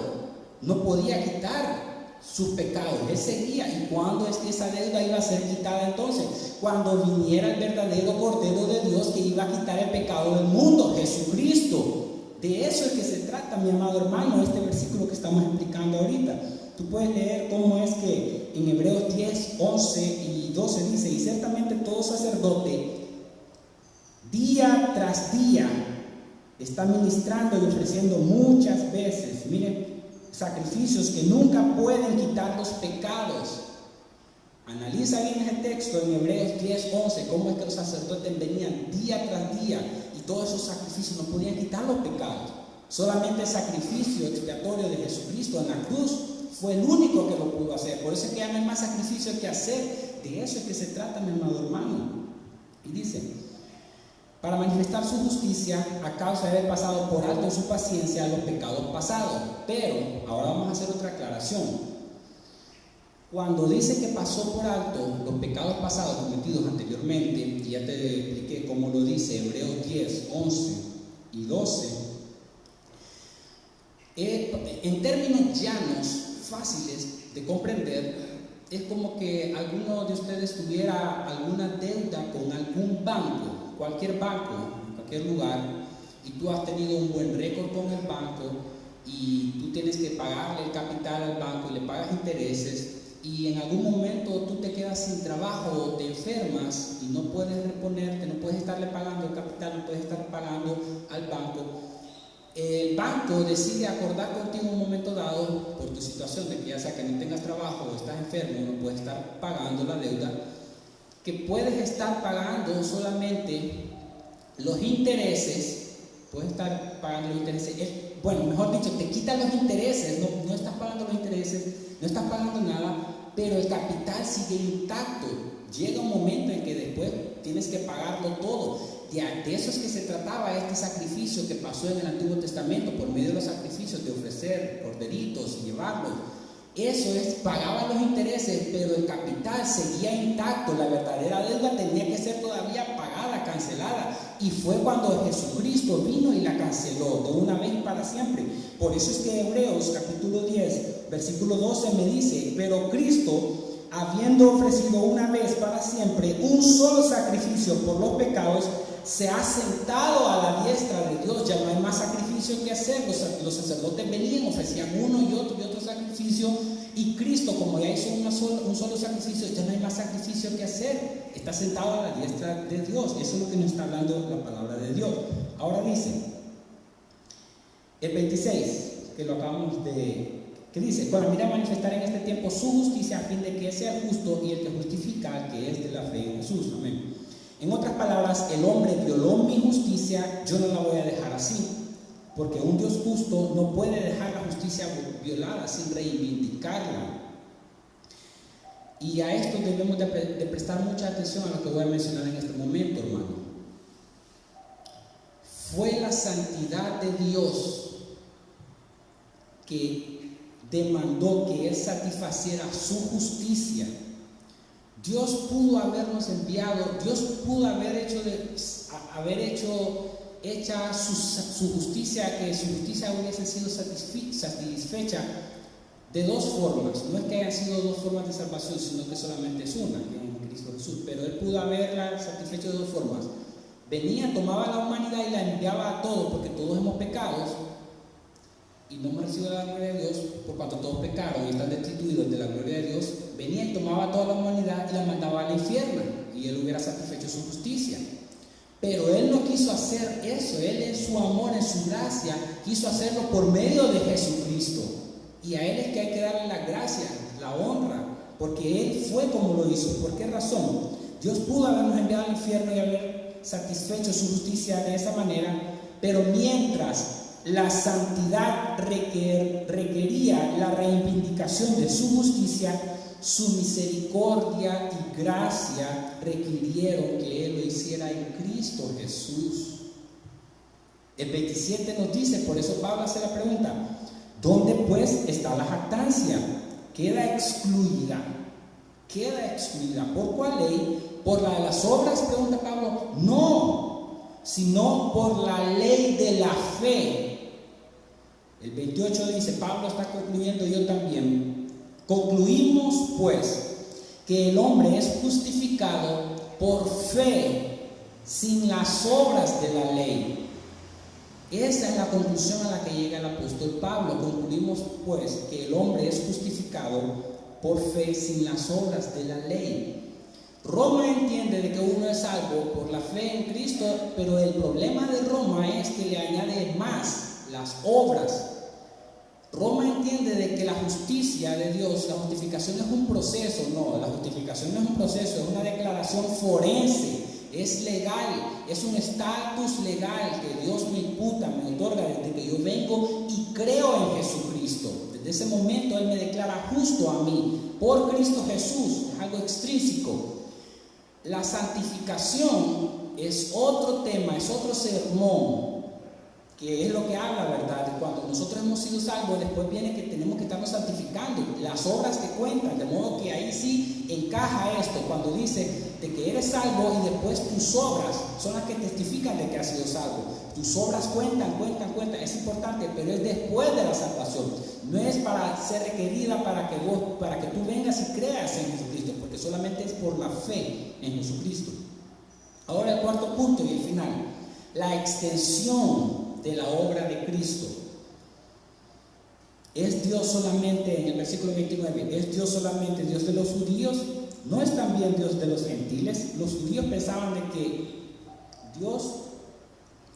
Speaker 2: No podía quitar sus pecados, él seguía. ¿Y cuándo es que esa deuda iba a ser quitada entonces? Cuando viniera el verdadero Cordero de Dios, que iba a quitar el pecado del mundo, Jesucristo. De eso es que se trata, mi amado hermano, este versículo que estamos explicando ahorita. Tú puedes leer cómo es que en Hebreos 10, 11 y 12 dice: y ciertamente todo sacerdote día tras día está ministrando y ofreciendo muchas veces, miren, sacrificios que nunca pueden quitar los pecados. Analiza bien ese texto en Hebreos 10, 11, cómo es que los sacerdotes venían día tras día y todos esos sacrificios no podían quitar los pecados. Solamente el sacrificio expiatorio de Jesucristo en la cruz fue el único que lo pudo hacer. Por eso es que ya no hay más sacrificio que hacer. De eso es que se trata, mi amado hermano. Y dice: para manifestar su justicia a causa de haber pasado por alto en su paciencia los pecados pasados. Pero ahora vamos a hacer otra aclaración. Cuando dice que pasó por alto los pecados pasados cometidos anteriormente, y ya te expliqué cómo lo dice Hebreos 10, 11 y 12, en términos llanos, fáciles de comprender, es como que alguno de ustedes tuviera alguna deuda con algún banco, cualquier banco, en cualquier lugar, y tú has tenido un buen récord con el banco, y tú tienes que pagarle el capital al banco y le pagas intereses, y en algún momento tú te quedas sin trabajo o te enfermas y no puedes reponerte, no puedes estarle pagando el capital, no puedes estar pagando al banco. El banco decide acordar contigo en un momento dado, por tu situación de que ya sea que no tengas trabajo o estás enfermo, no puedes estar pagando la deuda, que puedes estar pagando solamente los intereses, puedes estar pagando los intereses, bueno, mejor dicho, te quitan los intereses, no estás pagando los intereses, no estás pagando nada, pero el capital sigue intacto. Llega un momento en que después tienes que pagarlo todo. De eso es que se trataba este sacrificio que pasó en el Antiguo Testamento, por medio de los sacrificios de ofrecer corderitos y llevarlos. Eso es, pagaban los intereses, pero el capital seguía intacto. La verdadera deuda tenía que ser todavía pagada, cancelada. Y fue cuando Jesucristo vino y la canceló de una vez para siempre. Por eso es que Hebreos capítulo 10, versículo 12 me dice: pero Cristo, habiendo ofrecido una vez para siempre un solo sacrificio por los pecados, se ha sentado a la diestra de Dios. Ya no hay más sacrificio que hacer. Los sacerdotes venían, ofrecían uno y otro sacrificio, y Cristo, como ya hizo un solo sacrificio, ya no hay más sacrificio que hacer. Está sentado a la diestra de Dios. Eso es lo que nos está hablando la palabra de Dios. Ahora dice el 26, que lo acabamos de... que dice: para mí manifestar en este tiempo su justicia, a fin de que sea justo y el que justifica, que es de la fe en Jesús. Amén. En otras palabras, el hombre violó mi justicia, yo no la voy a dejar así, porque un Dios justo no puede dejar la justicia violada sin reivindicarla. Y a esto debemos de prestar mucha atención a lo que voy a mencionar en este momento, hermano. Fue la santidad de Dios que demandó que Él satisfaciera su justicia. Dios pudo habernos enviado, Dios pudo haber hecha su justicia, que su justicia hubiese sido satisfecha de dos formas. No es que hayan sido dos formas de salvación, sino que solamente es una, que es en Cristo Jesús. Pero Él pudo haberla satisfecho de dos formas. Venía, tomaba la humanidad y la enviaba a todos, porque todos hemos pecado, y no hemos recibido la gloria de Dios, por cuanto todos pecaron y están destituidos de la gloria de Dios, venía y tomaba a toda la humanidad y la mandaba al infierno, y Él hubiera satisfecho su justicia. Pero Él no quiso hacer eso. Él en su amor, en su gracia, quiso hacerlo por medio de Jesucristo. Y a Él es que hay que darle la gracia, la honra, porque Él fue como lo hizo. ¿Por qué razón? Dios pudo habernos enviado al infierno y haber satisfecho su justicia de esa manera, pero mientras la santidad requería la reivindicación de su justicia, su misericordia y gracia requirieron que Él lo hiciera en Cristo Jesús. El 27 nos dice, por eso Pablo hace la pregunta, ¿dónde pues está la jactancia? Queda excluida. ¿Por cuál ley? ¿Por la de las obras? Pregunta Pablo. No, sino por la ley de la fe. El 28 dice, Pablo está concluyendo, yo también. Concluimos pues que el hombre es justificado por fe, sin las obras de la ley. Esa es la conclusión a la que llega el apóstol Pablo. Concluimos pues que el hombre es justificado por fe, sin las obras de la ley. Roma entiende de que uno es salvo por la fe en Cristo, pero el problema de Roma es que le añade más las obras. Roma entiende de que la justicia de Dios, la justificación es un proceso. No, la justificación no es un proceso, es una declaración forense, es legal, es un estatus legal que Dios me imputa, me otorga desde que yo vengo y creo en Jesucristo. Desde ese momento Él me declara justo a mí, por Cristo Jesús, es algo extrínseco. La santificación es otro tema, es otro sermón, que es lo que habla, ¿verdad? Cuando nosotros hemos sido salvos, después viene que tenemos que estarnos santificando, las obras que cuentan, de modo que ahí sí encaja esto, cuando dice de que eres salvo y después tus obras son las que testifican de que has sido salvo. Tus obras cuentan, es importante, pero es después de la salvación, no es para ser requerida para que tú vengas y creas en Jesucristo, porque solamente es por la fe en Jesucristo. Ahora el cuarto punto y el final, la extensión de la obra de Cristo. ¿Es Dios solamente, en el versículo 29, es Dios solamente Dios de los judíos? ¿No es también Dios de los gentiles? Los judíos pensaban de que Dios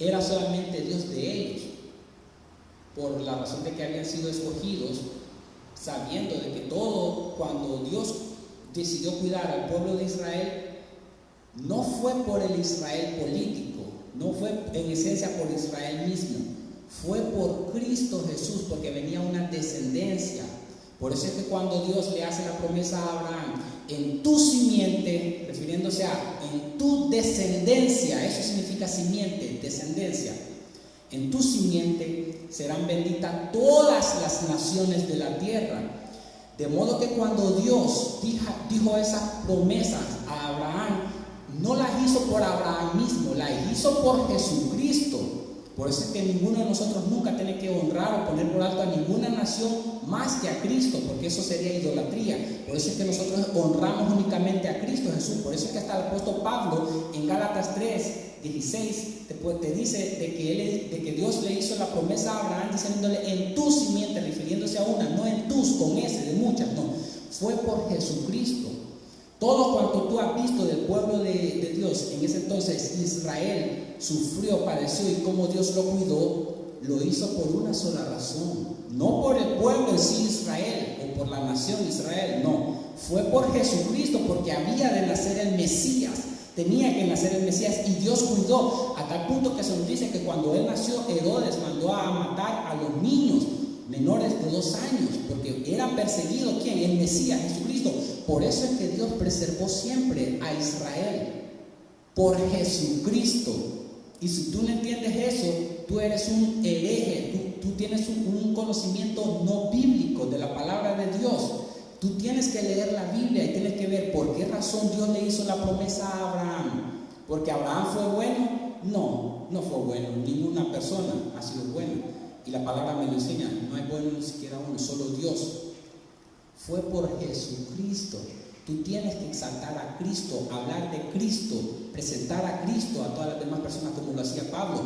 Speaker 2: era solamente Dios de ellos, por la razón de que habían sido escogidos, sabiendo de que todo, cuando Dios decidió cuidar al pueblo de Israel, no fue por el Israel político, no fue en esencia por Israel mismo, fue por Cristo Jesús, porque venía una descendencia. Por eso es que cuando Dios le hace la promesa a Abraham, en tu simiente, refiriéndose a en tu descendencia, eso significa simiente, descendencia, en tu simiente serán benditas todas las naciones de la tierra. De modo que cuando Dios dijo esas promesas a Abraham, no las hizo por Abraham mismo, las hizo por Jesucristo. Por eso es que ninguno de nosotros nunca tiene que honrar o poner por alto a ninguna nación más que a Cristo, porque eso sería idolatría. Por eso es que nosotros honramos únicamente a Cristo Jesús. Por eso es que hasta el apóstol Pablo en Gálatas 3:16 te dice de que Dios le hizo la promesa a Abraham diciéndole en tu simiente, refiriéndose a una, no en tus con ese de muchas, no, fue por Jesucristo. Todo cuanto tú has visto del pueblo de Dios en ese entonces, Israel sufrió, padeció y cómo Dios lo cuidó, lo hizo por una sola razón. No por el pueblo en sí Israel o por la nación Israel, no. Fue por Jesucristo, porque había de nacer el Mesías. Tenía que nacer el Mesías y Dios cuidó a tal punto que se nos dice que cuando él nació, Herodes mandó a matar a los niños menores de 2 años, porque era perseguido, ¿quién? El Mesías, Jesucristo. Por eso es que Dios preservó siempre a Israel, por Jesucristo. Y si tú no entiendes eso, tú eres un hereje, tú tienes un conocimiento no bíblico de la palabra de Dios. Tú tienes que leer la Biblia y tienes que ver por qué razón Dios le hizo la promesa a Abraham. ¿Porque Abraham fue bueno? No, no fue bueno. Ninguna persona ha sido buena. Y la palabra me lo enseña. No hay bueno ni siquiera uno, solo Dios. Fue por Jesucristo. Tú tienes que exaltar a Cristo, hablar de Cristo, presentar a Cristo a todas las demás personas como lo hacía Pablo.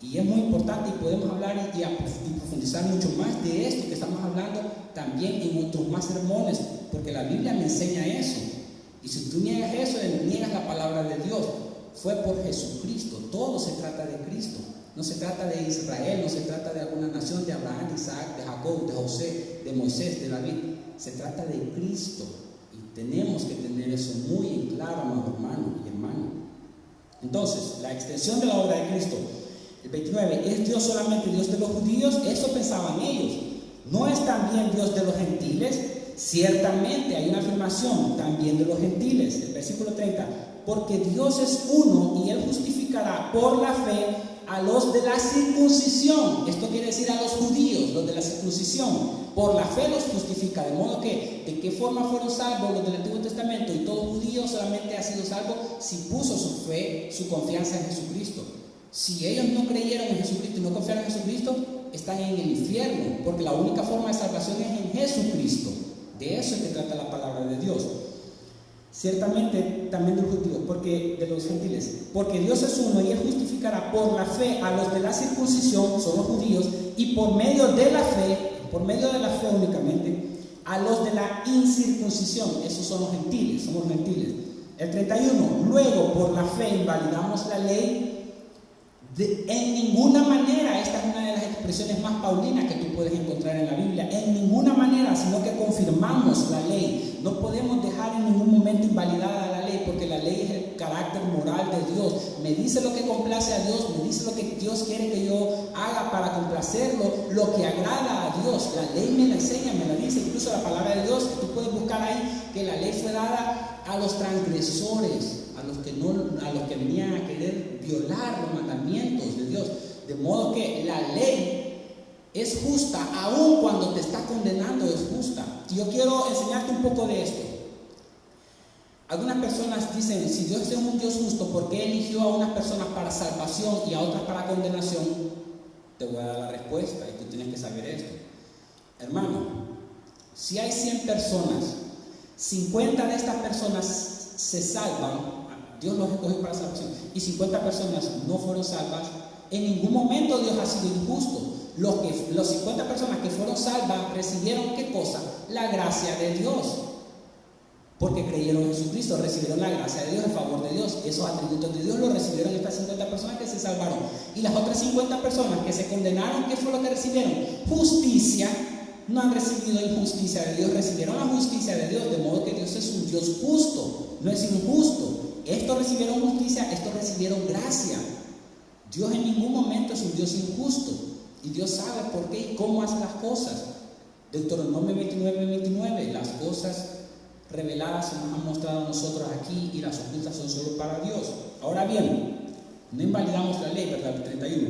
Speaker 2: Y es muy importante y podemos hablar y profundizar mucho más de esto que estamos hablando también en otros más sermones, porque la Biblia me enseña eso. Y si tú niegas eso, niegas la palabra de Dios. Fue por Jesucristo, todo se trata de Cristo. No se trata de Israel, no se trata de alguna nación, de Abraham, de Isaac, de Jacob, de José, de Moisés, de David. Se trata de Cristo. Y tenemos que tener eso muy en claro, amado hermano y hermana. Entonces, la extensión de la obra de Cristo. El 29, ¿es Dios solamente Dios de los judíos? Eso pensaban ellos. ¿No es también Dios de los gentiles? Ciertamente hay una afirmación también de los gentiles. El versículo 30, porque Dios es uno y Él justificará por la fe a los de la circuncisión. Esto quiere decir a los judíos, los de la circuncisión. Por la fe los justifica. De modo que, ¿de qué forma fueron salvos los del Antiguo Testamento? Y todo judío solamente ha sido salvo si puso su fe, su confianza en Jesucristo. Si ellos no creyeron en Jesucristo y no confiaron en Jesucristo, están en el infierno, porque la única forma de salvación es en Jesucristo. De eso es que trata la palabra de Dios. Ciertamente también de los judíos, porque de los gentiles, porque Dios es uno y Él justificará por la fe a los de la circuncisión, son los judíos, y por medio de la fe únicamente, a los de la incircuncisión, esos son los gentiles, somos los gentiles. El 31, luego por la fe invalidamos la ley. En ninguna manera, esta es una de las expresiones más paulinas que tú puedes encontrar en la Biblia, en ninguna manera, sino que confirmamos la ley. No podemos dejar en ningún momento invalidada la ley, porque la ley es el carácter moral de Dios. Me dice lo que complace a Dios, me dice lo que Dios quiere que yo haga para complacerlo, lo que agrada a Dios. La ley me la enseña, me la dice, incluso la palabra de Dios, tú puedes buscar ahí que la ley fue dada a los transgresores, a los que venían a querer violar los mandamientos de Dios. De modo que la ley es justa, aun cuando te está condenando es justa. Y yo quiero enseñarte un poco de esto. Algunas personas dicen, si Dios es un Dios justo, ¿por qué eligió a unas personas para salvación y a otras para condenación? Te voy a dar la respuesta y tú tienes que saber esto. Hermano, si hay 100 personas, 50 de estas personas se salvan, Dios los escogió para salvación, y 50 personas no fueron salvas, en ningún momento Dios ha sido injusto. Los 50 personas que fueron salvas recibieron ¿qué cosa? La gracia de Dios, porque creyeron en Jesucristo, recibieron la gracia de Dios, el favor de Dios. Esos atributos de Dios los recibieron estas 50 personas que se salvaron. Y las otras 50 personas que se condenaron, ¿qué fue lo que recibieron? Justicia. No han recibido injusticia de Dios, recibieron la justicia de Dios. De modo que Dios es un Dios justo, no es injusto. Estos recibieron justicia, estos recibieron gracia. Dios en ningún momento es un Dios injusto, y Dios sabe por qué y cómo hace las cosas. Deuteronomio 29, las cosas reveladas se nos han mostrado a nosotros aquí, y las ocultas son solo para Dios. Ahora bien, no invalidamos la ley, ¿verdad? 31.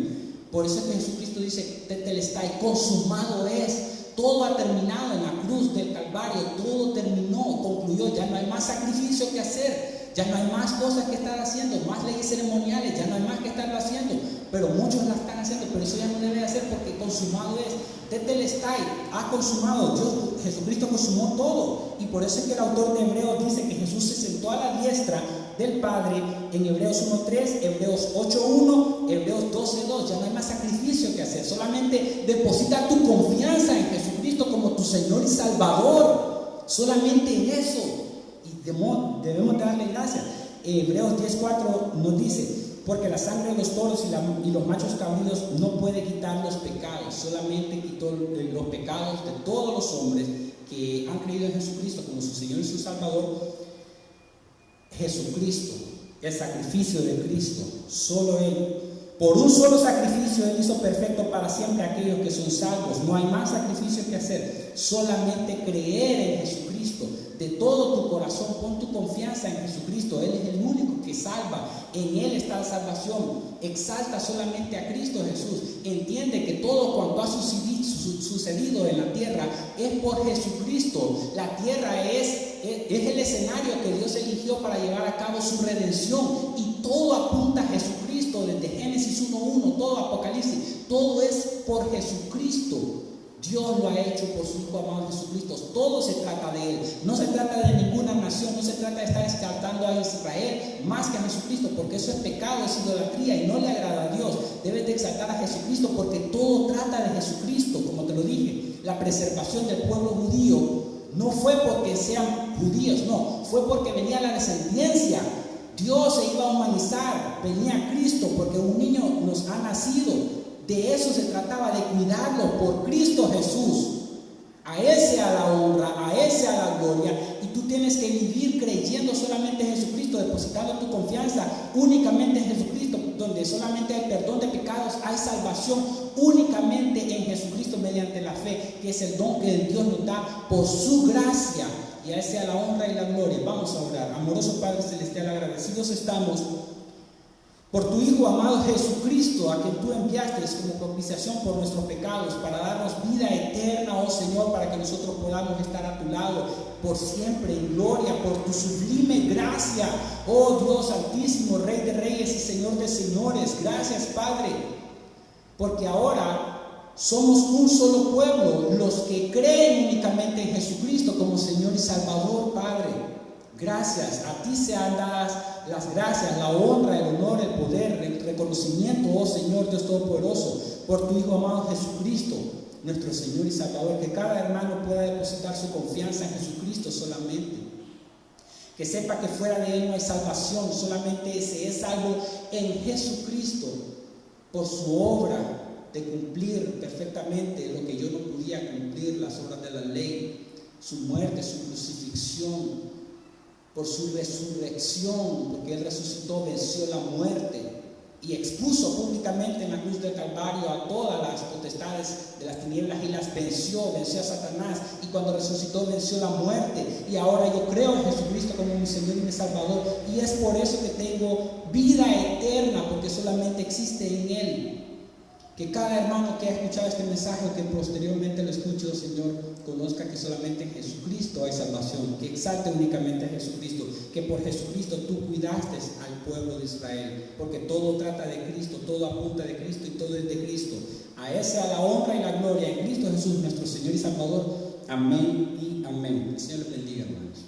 Speaker 2: Por eso es que Jesucristo dice, tetelestai, consumado es. Todo ha terminado en la cruz del Calvario, todo terminó, concluyó, ya no hay más sacrificio que hacer, ya no hay más cosas que estar haciendo, más leyes ceremoniales, ya no hay más que estar haciendo, pero muchos la están haciendo, pero eso ya no debe hacer porque consumado es. Tetelestai, ha consumado, Jesucristo consumó todo, y por eso es que el autor de Hebreos dice que Jesús se sentó a la diestra del Padre en Hebreos 1:3, Hebreos 8:1, Hebreos 12:2. Ya no hay más sacrificio que hacer, solamente deposita tu confianza en Jesucristo como tu Señor y Salvador, solamente en eso, y debemos darle gracias. Hebreos 10:4 nos dice, porque la sangre de los toros y los machos cabríos no puede quitar los pecados, solamente quitó los pecados de todos los hombres que han creído en Jesucristo como su Señor y su Salvador. Jesucristo, el sacrificio de Cristo, solo Él. Por un solo sacrificio Él hizo perfecto para siempre a aquellos que son salvos. No hay más sacrificio que hacer, solamente creer en Jesucristo. De todo tu corazón pon tu confianza en Jesucristo. Él es el único que salva, en Él está la salvación. Exalta solamente a Cristo Jesús. Entiende que todo cuanto ha sucedido en la tierra es por Jesucristo. La tierra es el escenario que Dios eligió para llevar a cabo su redención, y todo apunta a Jesucristo, desde Génesis 1:1, todo Apocalipsis, todo es por Jesucristo. Dios lo ha hecho por su Hijo amado Jesucristo.
Speaker 3: todo se trata de Él. No se trata de ninguna nación, no se trata de estar exaltando a Israel más que a Jesucristo, porque eso es pecado, es idolatría y no le agrada a Dios. Debes de exaltar a Jesucristo porque todo trata de Jesucristo, como te lo dije. La preservación del pueblo judío no fue porque sean judíos, no, fue porque venía la descendencia. Dios se iba a humanizar, venía Cristo porque un niño nos ha nacido. De eso se trataba, de cuidarlo por Cristo Jesús. A Él sea la honra, a Él sea la gloria. Y tú tienes que vivir creyendo solamente en Jesucristo, depositando tu confianza únicamente en Jesucristo, donde solamente hay perdón de pecados, hay salvación únicamente en Jesucristo mediante la fe, que es el don que Dios nos da por su gracia. Y a Él sea la honra y la gloria. Vamos a orar. Amoroso Padre Celestial, agradecidos estamos por tu Hijo amado Jesucristo, a quien tú enviaste como propiciación por nuestros pecados, para darnos vida eterna, oh Señor, para que nosotros podamos estar a tu lado por siempre en gloria, por tu sublime gracia, oh Dios altísimo, Rey de reyes y Señor de señores. Gracias, Padre, porque ahora somos un solo pueblo, los que creen únicamente en Jesucristo como Señor y Salvador, Padre. Gracias, a ti sean dadas las gracias, la honra, el honor, el poder, el reconocimiento, oh Señor Dios Todopoderoso, por tu Hijo amado Jesucristo, nuestro Señor y Salvador. Que cada hermano pueda depositar su confianza en Jesucristo solamente. Que sepa que fuera de Él no hay salvación, solamente se es salvo en Jesucristo, por su obra de cumplir perfectamente lo que yo no podía cumplir, las obras de la ley, su muerte, su crucifixión, por su resurrección, porque Él resucitó, venció la muerte y expuso públicamente en la cruz del Calvario a todas las potestades de las tinieblas y las venció a Satanás, y cuando resucitó venció la muerte. Y ahora yo creo en Jesucristo como mi Señor y mi Salvador, y es por eso que tengo vida eterna, porque solamente existe en Él. Que cada hermano que ha escuchado este mensaje o que posteriormente lo escuche, oh Señor, conozca que solamente en Jesucristo hay salvación, que exalte únicamente a Jesucristo, que por Jesucristo tú cuidaste al pueblo de Israel, porque todo trata de Cristo, todo apunta de Cristo y todo es de Cristo. A Él sea la honra y la gloria en Cristo Jesús, nuestro Señor y Salvador. Amén y amén. El Señor les bendiga, hermanos.